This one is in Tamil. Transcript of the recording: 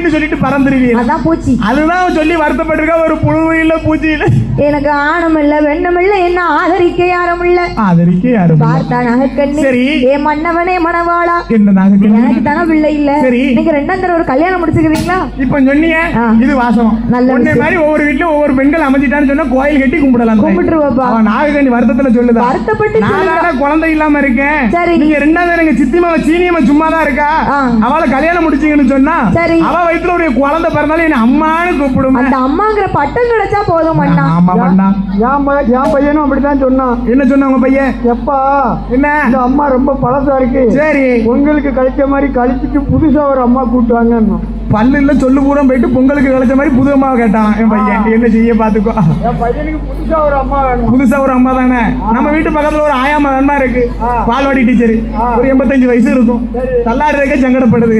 அப்படின்னு சொல்லிட்டு பறந்துருவீங்க. அதான் பூச்சி. அதுதான் சொல்லி வருத்தப்பட்டிருக்க. ஒரு புழு இல்ல பூச்சி இல்ல. எனக்கு ஆணும் இல்ல வெண்ணும் இல்ல என்ன ஆதரிக்க யாரும் இல்ல. ஆதரிக்க யாரும் பார்த்தா நகக்கண்ணி. சரி. ஏ மன்னவனே மணவாளா. என்ன நகக்கண்ணி? எனக்கு தானே பிள்ளை இல்ல. சரி. நீங்க ரெண்டாம் தடவை ஒரு கல்யாணம் முடிச்சுக்கிறீங்களா? இப்ப சொன்னீங்க இது வாசம். ஒன்னே மாதிரி ஒவ்வொரு வீட்லயும் ஒவ்வொரு பெண்கள் அமைஞ்சிட்டான்னு சொன்னா கோயில் கட்டி கும்பிடலாம். கும்பிட்டுருவாப்பா. அவன் நாகக்கண்ணி வருத்தத்துல சொல்லுதா? வருத்தப்பட்டு நான் குழந்தை இல்லாம இருக்கேன். சரி. நீங்க ரெண்டாவது எங்க சித்திமாவ சீனியம்மா சும்மா தான் இருக்கா. அவளை கல்யாணம் முடிச்சீங்கன்னு சொன்னா அவ வயித்துல ஒரு குழந்தை பிறந்தாலும் என்ன அம்மான்னு கூப்பிடும். அந்த அம்மாங்கிற பட்டம் கிடைச்சா போதும் மண்ணா. ஆமா மண்ணா. என் பையனும் அப்படித்தான் சொன்னான். என்ன சொன்ன உங்க பையன்? எப்பா என்ன இந்த அம்மா ரொம்ப பழசா இருக்கு. சரி. பொங்கலுக்கு கழிச்ச மாதிரி கழிச்சிட்டு புதுசா ஒரு அம்மா கூட்டுவாங்க. பல்லு இல்ல சொல்லு பூரா போயிட்டு பொங்கலுக்கு கழிச்ச மாதிரி புது அம்மாவை கேட்டான் என் பையன். என்ன செய்ய பாத்துக்கோ. என் பையனுக்கு புதுசா ஒரு அம்மா வேணும். புதுசா ஒரு அம்மா தானே. நம்ம வீட்டு பக்கத்துல ஒரு ஆயாமா நன்மா இருக்கு. பால்வாடி டீச்சர். ஒரு 85 வயசு இருக்கும். தள்ளாடுறதுக்கே சங்கடப்படுது.